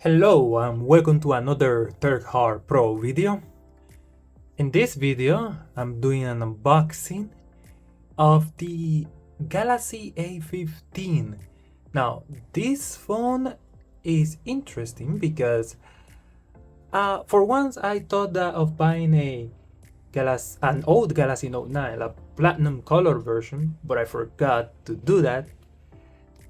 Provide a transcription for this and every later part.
Hello and welcome to another Third Hard Pro video. In this video, I'm doing an unboxing of the Galaxy A15. Now, this phone is interesting because for once I thought that of buying an old Galaxy Note 9, a platinum color version, but I forgot to do that.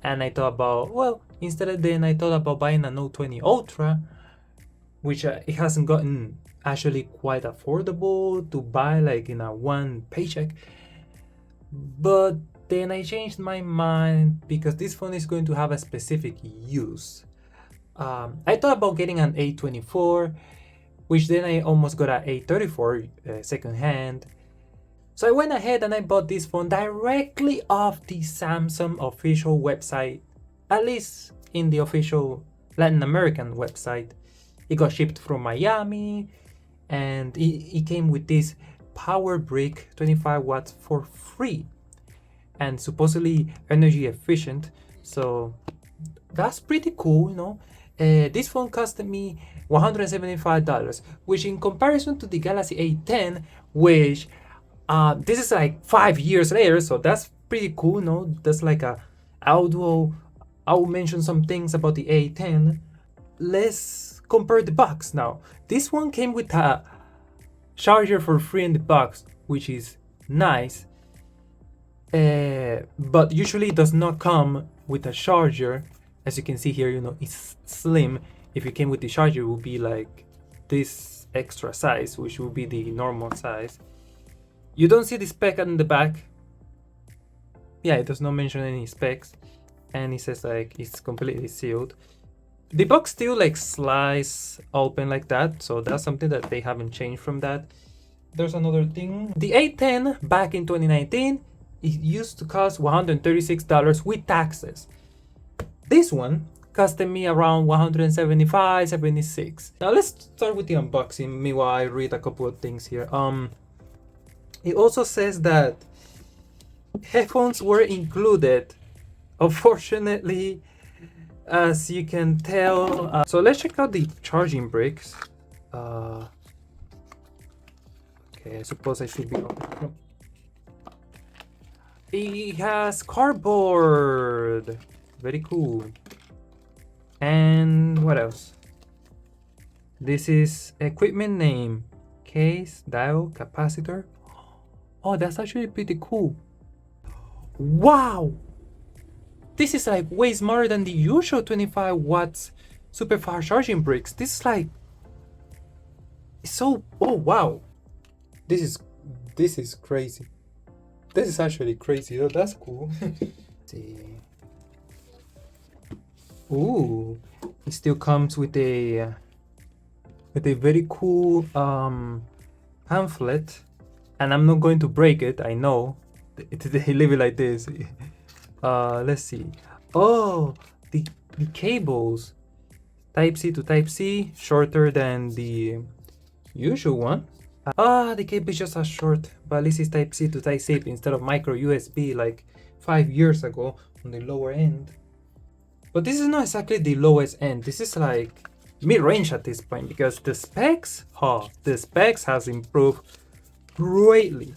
And I thought about, well, instead then I thought about buying a Note 20 Ultra, which it hasn't gotten actually quite affordable to buy like in a one paycheck. But then I changed my mind because this phone is going to have a specific use. I thought about getting an A24, which then I almost got an A34 second hand. So I went ahead and I bought this phone directly off the Samsung official website, at least in the official Latin American website. It got shipped from Miami and it came with this power brick 25 watts for free and supposedly energy efficient. So that's pretty cool, you know. This phone cost me $175, which in comparison to the Galaxy A10, which this is like 5 years later, so that's pretty cool, no? That's like I'll mention some things about the A10. Let's compare the box now. This one came with a charger for free in the box, which is nice. But usually it does not come with a charger. As you can see here, you know, it's slim. If it came with the charger, it would be like this extra size, which would be the normal size. You don't see the spec on the back. Yeah, it does not mention any specs. And it says like it's completely sealed. The box still like slides open like that. So that's something that they haven't changed from that. There's another thing. The A10 back in 2019, it used to cost $136 with taxes. This one costed me around $175, $76. Now let's start with the unboxing. Meanwhile, I read a couple of things here. It also says that headphones were included. Unfortunately, as you can tell, so let's check out the charging bricks. Okay, I suppose I should be open. It has cardboard. Very cool. And what else? This is equipment name, case, dial, capacitor. Oh, that's actually pretty cool. Wow! This is like way smarter than the usual 25 watts super fast charging bricks. This is like, it's so, oh wow. This is crazy. This is actually crazy. Oh, that's cool. See. Ooh, it still comes with a very cool pamphlet, and I'm not going to break it. I know they leave it like this. Let's see. Oh, the cables, Type C to Type C, shorter than the usual one. The cable is just as short, but at least it's Type C to Type C instead of micro USB like 5 years ago on the lower end. But this is not exactly the lowest end. This is like mid-range at this point because the specs has improved greatly.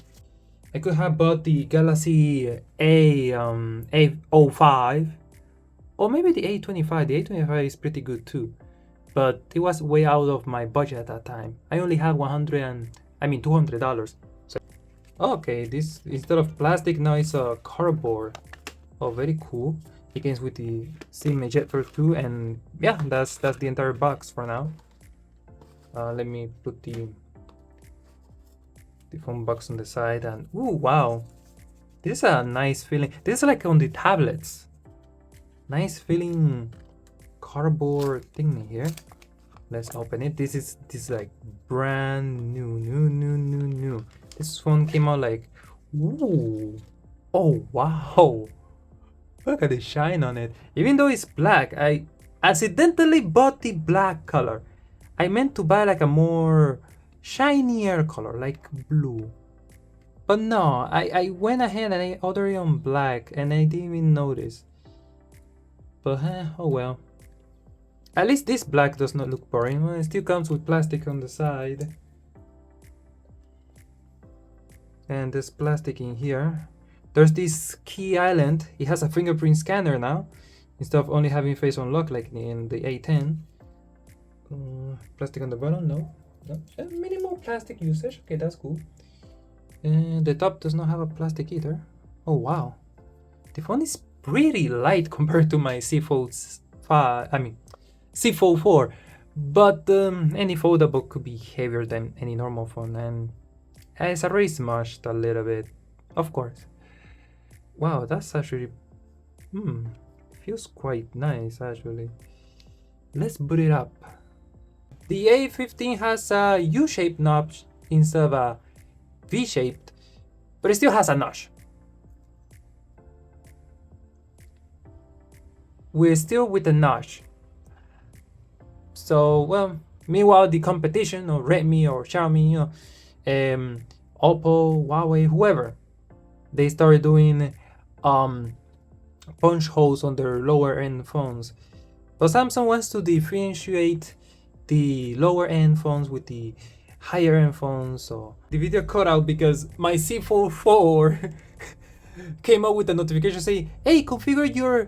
I could have bought the Galaxy A05 or maybe the A25. The A25 is pretty good too, but it was way out of my budget at that time. I only had $200. So, okay, this instead of plastic now it's a cardboard. Oh, very cool. It comes with the SIM ejector too, and yeah, that's the entire box for now. Let me put the phone box on the side, and ooh, wow, this is a nice feeling. This is like on the tablets. Nice feeling cardboard thing here. Let's open it. This is like brand new. This phone came out like, ooh, oh wow. Look at the shine on it. Even though it's black, I accidentally bought the black color. I meant to buy like a more shinier color, like blue. But no, I went ahead and I ordered it on black and I didn't even notice. But oh well. At least this black does not look boring. Well, it still comes with plastic on the side. And there's plastic in here. There's this key island. It has a fingerprint scanner now, instead of only having face unlock like in the A10. Plastic on the bottom, no. Minimal plastic usage, okay, that's cool. And the top does not have a plastic either. Oh wow, the phone is pretty light compared to my C Fold 5, I mean C Fold 4, but any foldable could be heavier than any normal phone, and it's already smushed a little bit, of course. Wow, that's actually feels quite nice actually. Let's boot it up. The A15 has a U-shaped notch instead of a V-shaped, but it still has a notch. We're still with the notch. So, well, meanwhile, the competition, or Redmi or Xiaomi, Oppo, Huawei, whoever, they started doing punch holes on their lower end phones. But Samsung wants to differentiate the lower end phones with the higher end phones. So the video cut out because my C Fold 4 came up with a notification saying, "Hey, configure your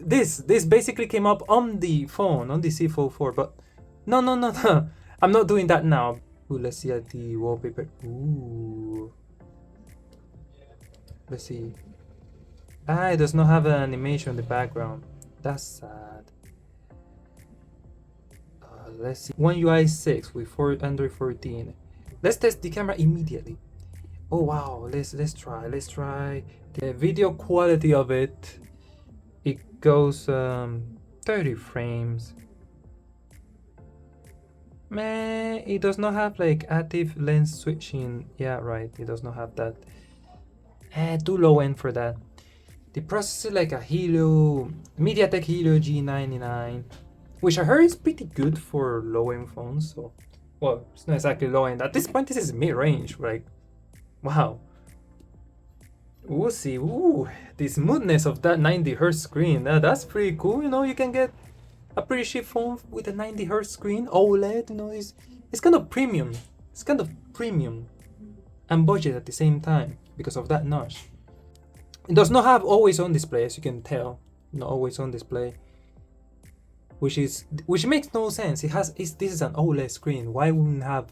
this basically came up on the phone, on the C Fold 4, but no, I'm not doing that now." Ooh, let's see at the wallpaper. Ooh, let's see. It does not have an animation in the background. That's sad. Let's see. One UI 6 with Android 14. Let's test the camera immediately. Oh wow, let's try. The video quality of it, it goes 30 frames. Man, it does not have like active lens switching. Yeah, right, it does not have that. Too low end for that. The processor is like a MediaTek Helio G99, which I heard is pretty good for low-end phones. So, well, it's not exactly low-end. At this point, this is mid-range. Like, wow. We'll see. Ooh, the smoothness of that 90Hz screen. That's pretty cool. You know, you can get a pretty cheap phone with a 90Hz screen, OLED. You know, it's kind of premium. It's kind of premium and budget at the same time because of that notch. It does not have always on display, as you can tell. Not always on display, which makes no sense. This is an OLED screen. Why wouldn't have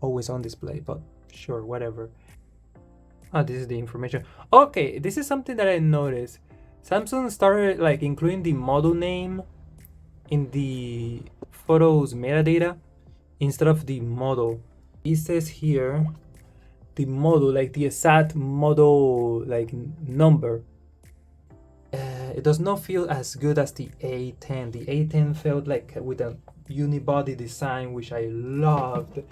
always on display? But sure, whatever. This is the information. Okay, this is something that I noticed. Samsung started like including the model name in the photos metadata instead of the model. It says here the model, like the exact model like number. It does not feel as good as the A10. The A10 felt like with a unibody design, which I loved.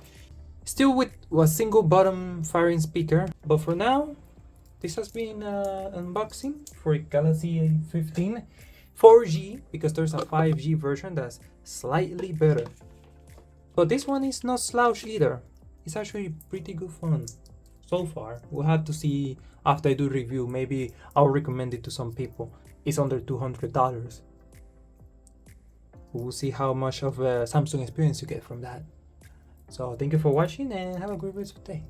Still with a single bottom firing speaker, but for now, this has been unboxing for Galaxy A15 4G, because there's a 5G version that's slightly better. But this one is not slouch either. It's actually pretty good phone so far. We'll have to see after I do review. Maybe I'll recommend it to some people. It's under $200. We'll see how much of a Samsung experience you get from that. So thank you for watching and have a great rest of the day.